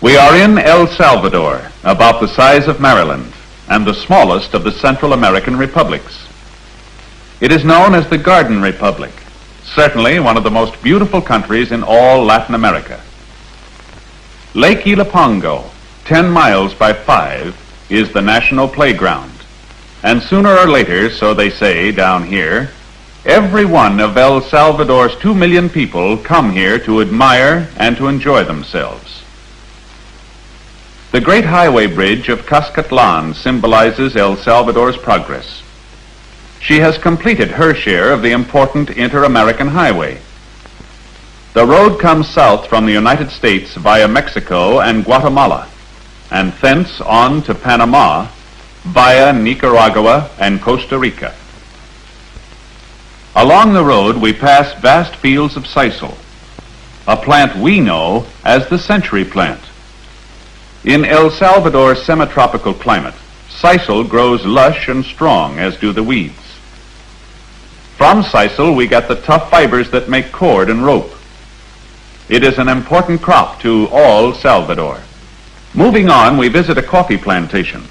We are in El Salvador, about the size of Maryland, and the smallest of the Central American republics. It is known as the Garden Republic, certainly one of the most beautiful countries in all Latin America. Lake Ilapongo, 10 miles by 5, is the national playground, and sooner or later, so they say down here, every one of El Salvador's 2 million people come here to admire and to enjoy themselves. The great highway bridge of Cuscatlan symbolizes El Salvador's progress. She has completed her share of the important Inter-American Highway. The road comes south from the United States via Mexico and Guatemala, and thence on to Panama via Nicaragua and Costa Rica. Along the road we pass vast fields of sisal, a plant we know as the century plant. In El Salvador's semi-tropical climate, sisal grows lush and strong, as do the weeds. From sisal we get the tough fibers that make cord and rope. It is an important crop to all Salvador. Moving on, we visit a coffee plantation,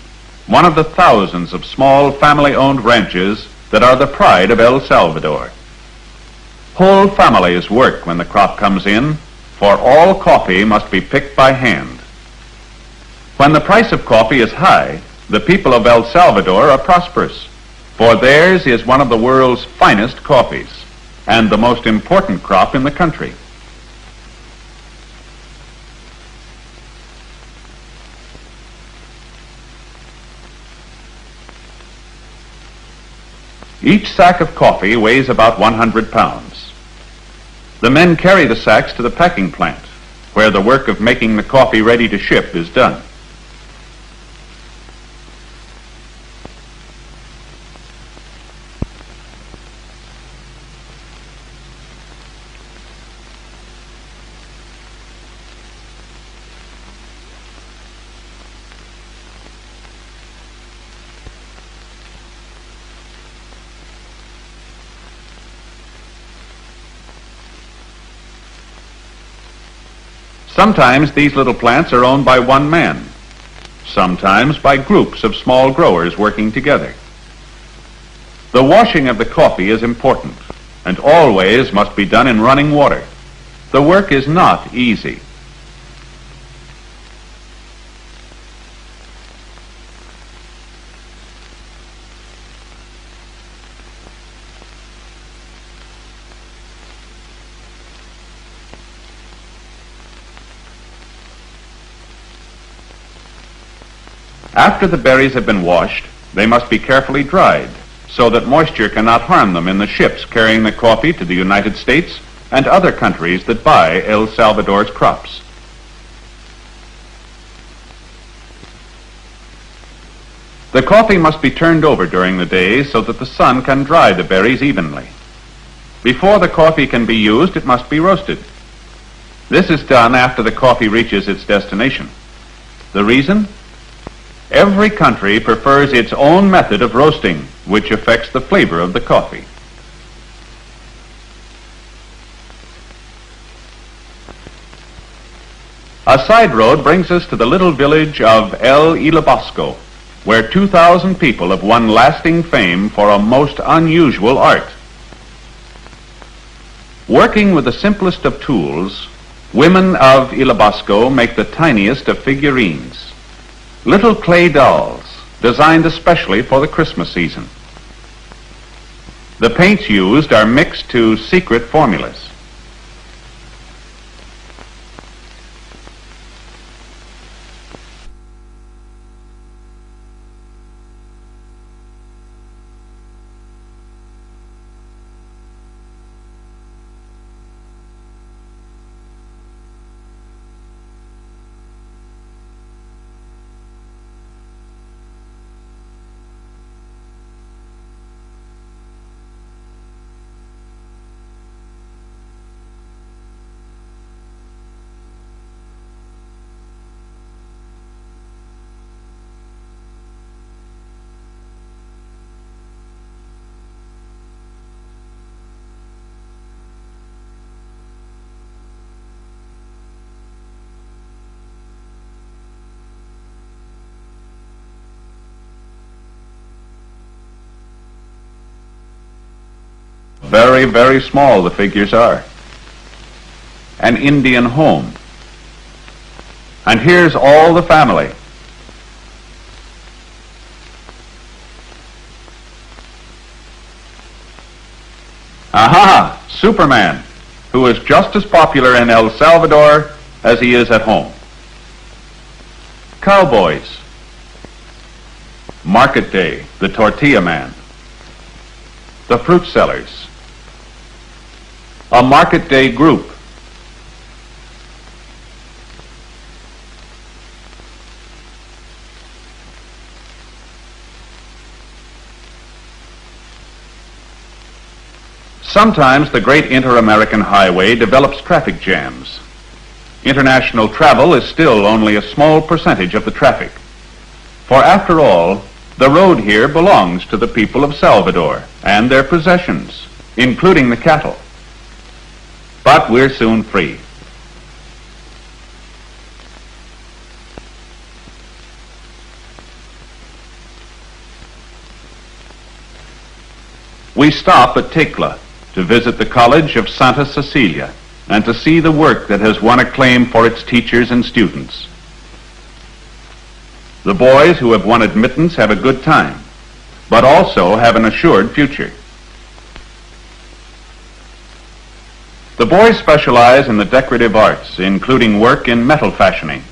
one of the thousands of small family-owned ranches that are the pride of El Salvador. Whole families work when the crop comes in, for all coffee must be picked by hand. When the price of coffee is high, the people of El Salvador are prosperous, for theirs is one of the world's finest coffees and the most important crop in the country. Each sack of coffee weighs about 100 pounds. The men carry the sacks to the packing plant, where the work of making the coffee ready to ship is done. Sometimes these little plants are owned by one man, sometimes by groups of small growers working together. The washing of the coffee is important and always must be done in running water. The work is not easy. After the berries have been washed, they must be carefully dried so that moisture cannot harm them in the ships carrying the coffee to the United States and other countries that buy El Salvador's crops. The coffee must be turned over during the day so that the sun can dry the berries evenly. Before the coffee can be used, it must be roasted. This is done after the coffee reaches its destination. The reason? Every country prefers its own method of roasting, which affects the flavor of the coffee. A side road brings us to the little village of El Ilabosco, where 2,000 people have won lasting fame for a most unusual art. Working with the simplest of tools, women of Ilabosco make the tiniest of figurines. Little clay dolls, designed especially for the Christmas season. The paints used are mixed to secret formulas. Very, very small the figures are. An Indian home. And here's all the family. Aha! Superman, who is just as popular in El Salvador as he is at home. Cowboys. Market Day, the tortilla man. The fruit sellers. A market day group. Sometimes the great inter-American highway develops traffic jams. International travel is still only a small percentage of the traffic. For after all, the road here belongs to the people of Salvador and their possessions, including the cattle. But we're soon free. We stop at Tecla to visit the College of Santa Cecilia and to see the work that has won acclaim for its teachers and students. The boys who have won admittance have a good time, but also have an assured future. The boys specialize in the decorative arts, including work in metal fashioning.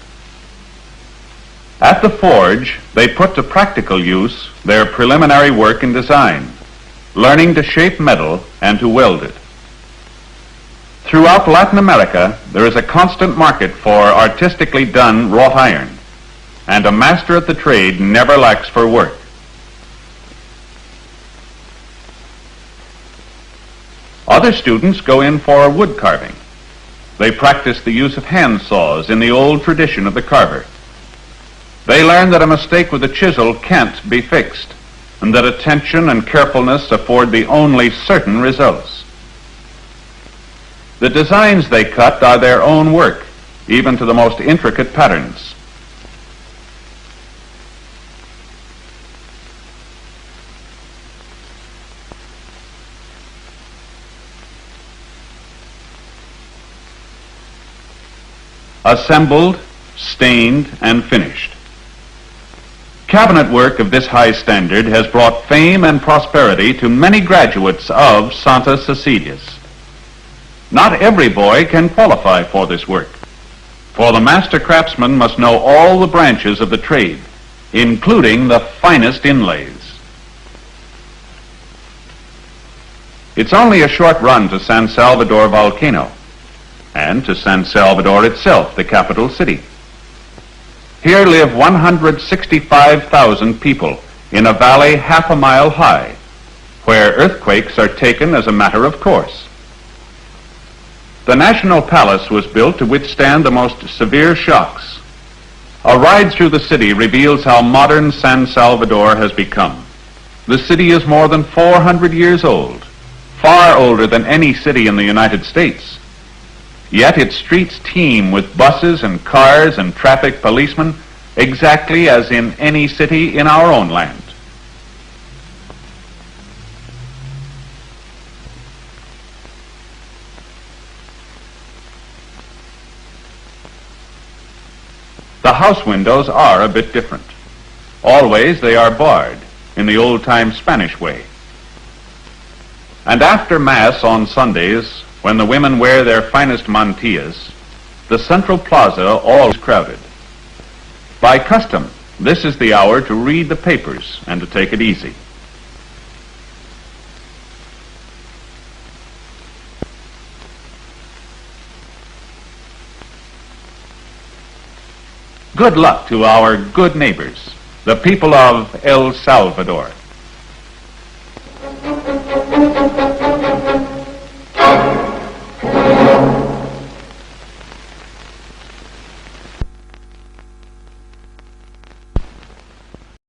At the forge, they put to practical use their preliminary work in design, learning to shape metal and to weld it. Throughout Latin America, there is a constant market for artistically done wrought iron, and a master at the trade never lacks for work. Other students go in for wood carving. They practice the use of hand saws in the old tradition of the carver. They learn that a mistake with a chisel can't be fixed, and that attention and carefulness afford the only certain results. The designs they cut are their own work, even to the most intricate patterns. Assembled, stained, and finished. Cabinet work of this high standard has brought fame and prosperity to many graduates of Santa Cecilia's. Not every boy can qualify for this work, for the master craftsman must know all the branches of the trade, including the finest inlays. It's only a short run to San Salvador Volcano, and to San Salvador itself, the capital city. Here live 165,000 people in a valley half a mile high, where earthquakes are taken as a matter of course. The National Palace was built to withstand the most severe shocks. A ride through the city reveals how modern San Salvador has become. The city is more than 400 years old, far older than any city in the United States. Yet its streets teem with buses and cars and traffic policemen, exactly as in any city in our own land. The house windows are a bit different. Always they are barred in the old-time Spanish way. And after Mass on Sundays, when the women wear their finest mantillas, the central plaza always crowded. By custom, this is the hour to read the papers and to take it easy. Good luck to our good neighbors, the people of El Salvador.